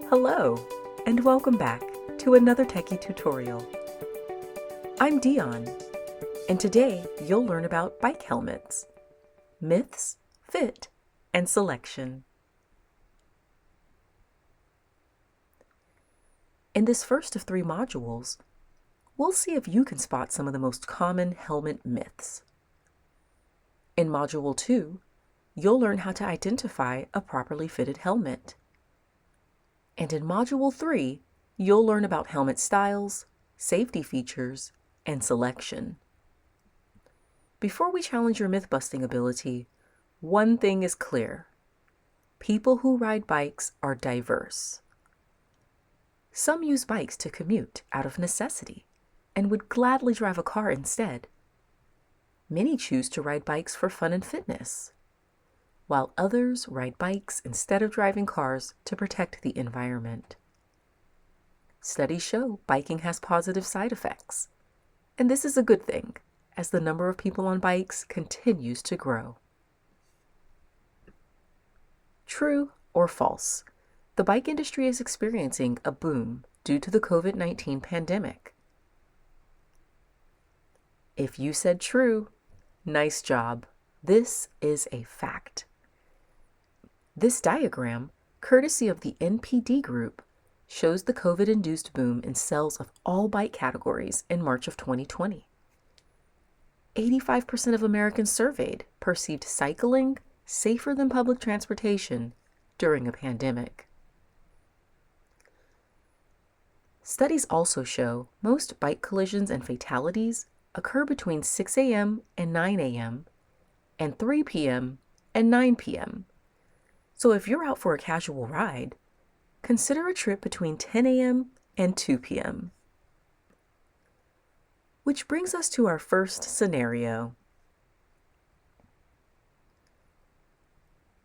Hello, and welcome back to another Techie tutorial. I'm Dion, and today you'll learn about bike helmets, myths, fit, and selection. In this first of 3 modules, we'll see if you can spot some of the most common helmet myths. In Module 2, you'll learn how to identify a properly fitted helmet. And in Module 3, you'll learn about helmet styles, safety features, and selection. Before we challenge your myth-busting ability, one thing is clear. People who ride bikes are diverse. Some use bikes to commute out of necessity and would gladly drive a car instead. Many choose to ride bikes for fun and fitness, while others ride bikes instead of driving cars to protect the environment. Studies show biking has positive side effects, and this is a good thing, as the number of people on bikes continues to grow. True or false? The bike industry is experiencing a boom due to the COVID-19 pandemic. If you said true, nice job. This is a fact. This diagram, courtesy of the NPD group, shows the COVID-induced boom in sales of all bike categories in March of 2020. 85% of Americans surveyed perceived cycling safer than public transportation during a pandemic. Studies also show most bike collisions and fatalities occur between 6 a.m. and 9 a.m. and 3 p.m. and 9 p.m. So if you're out for a casual ride, consider a trip between 10 a.m. and 2 p.m. Which brings us to our first scenario.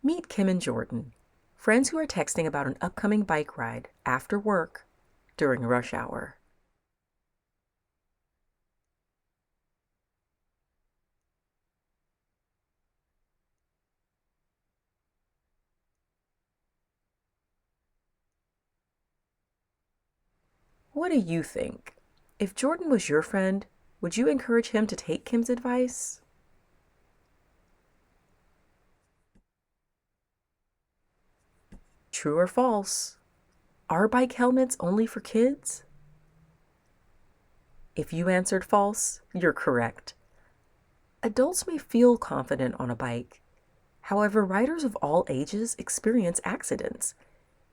Meet Kim and Jordan, friends who are texting about an upcoming bike ride after work during rush hour. What do you think? If Jordan was your friend, would you encourage him to take Kim's advice? True or false? Are bike helmets only for kids? If you answered false, you're correct. Adults may feel confident on a bike. However, riders of all ages experience accidents,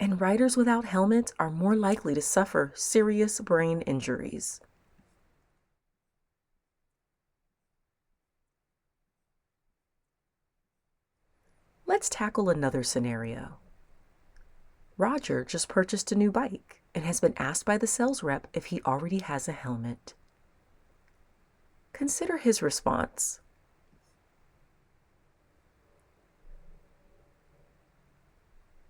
and riders without helmets are more likely to suffer serious brain injuries. Let's tackle another scenario. Roger just purchased a new bike and has been asked by the sales rep if he already has a helmet. Consider his response.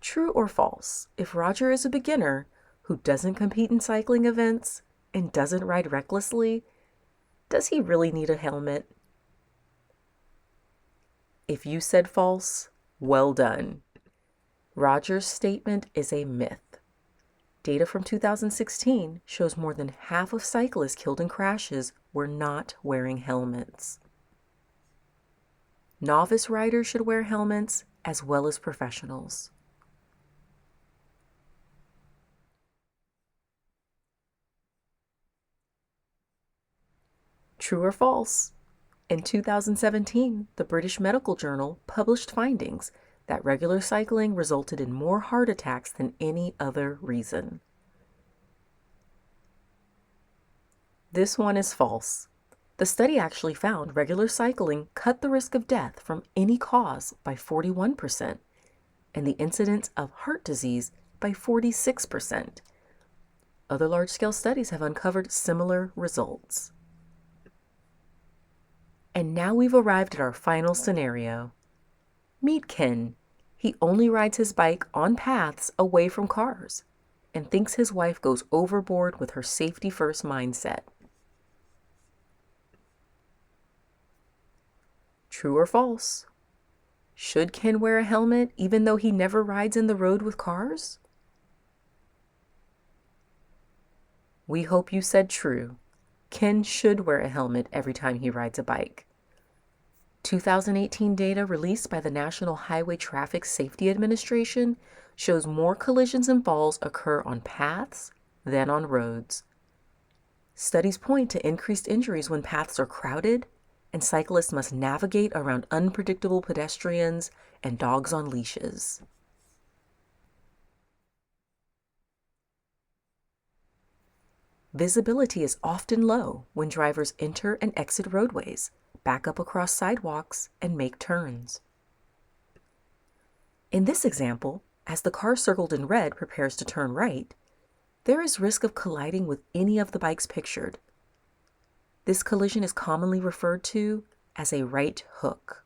True or false? If Roger is a beginner who doesn't compete in cycling events and doesn't ride recklessly, does he really need a helmet? If you said false, well done. Roger's statement is a myth. Data from 2016 shows more than half of cyclists killed in crashes were not wearing helmets. Novice riders should wear helmets as well as professionals. True or false? In 2017, the British Medical Journal published findings that regular cycling resulted in more heart attacks than any other reason. This one is false. The study actually found regular cycling cut the risk of death from any cause by 41% and the incidence of heart disease by 46%. Other large-scale studies have uncovered similar results. And now we've arrived at our final scenario. Meet Ken. He only rides his bike on paths away from cars and thinks his wife goes overboard with her safety-first mindset. True or false? Should Ken wear a helmet even though he never rides in the road with cars? We hope you said true. Ken should wear a helmet every time he rides a bike. 2018 data released by the National Highway Traffic Safety Administration shows more collisions and falls occur on paths than on roads. Studies point to increased injuries when paths are crowded and cyclists must navigate around unpredictable pedestrians and dogs on leashes. Visibility is often low when drivers enter and exit roadways, back up across sidewalks, and make turns. In this example, as the car circled in red prepares to turn right, there is risk of colliding with any of the bikes pictured. This collision is commonly referred to as a right hook.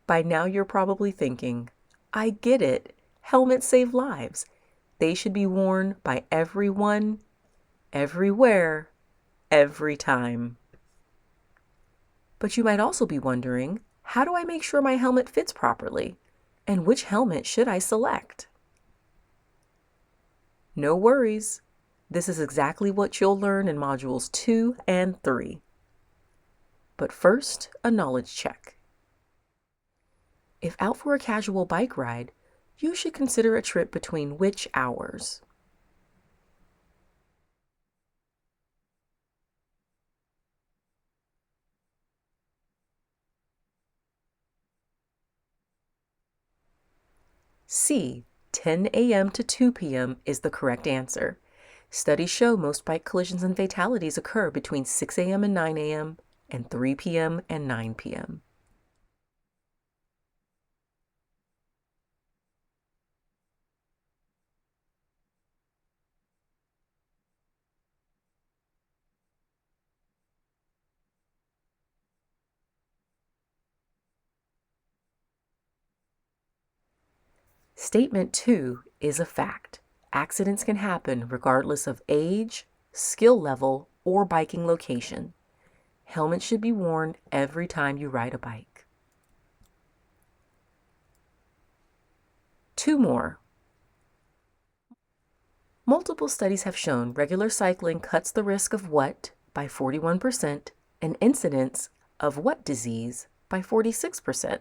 By now you're probably thinking, I get it, helmets save lives. They should be worn by everyone, everywhere, every time. But you might also be wondering, how do I make sure my helmet fits properly? And which helmet should I select? No worries. This is exactly what you'll learn in modules 2 and 3. But first, a knowledge check. If out for a casual bike ride, you should consider a trip between which hours? C. 10 a.m. to 2 p.m. is the correct answer. Studies show most bike collisions and fatalities occur between 6 a.m. and 9 a.m. and 3 p.m. and 9 p.m. Statement 2 is a fact. Accidents can happen regardless of age, skill level, or biking location. Helmets should be worn every time you ride a bike. 2 more. Multiple studies have shown regular cycling cuts the risk of what by 41% and incidence of what disease by 46%.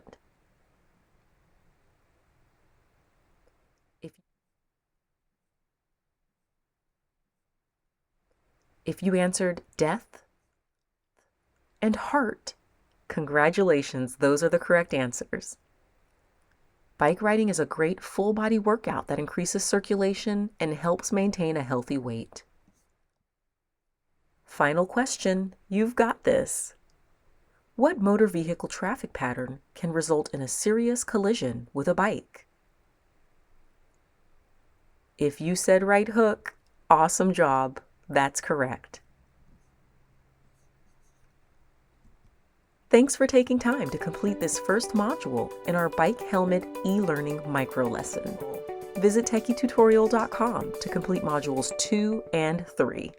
If you answered death and heart, congratulations, those are the correct answers. Bike riding is a great full-body workout that increases circulation and helps maintain a healthy weight. Final question, you've got this. What motor vehicle traffic pattern can result in a serious collision with a bike? If you said right hook, awesome job. That's correct. Thanks for taking time to complete this first module in our bike helmet e-learning micro lesson. Visit techietutorial.com to complete modules 2 and 3.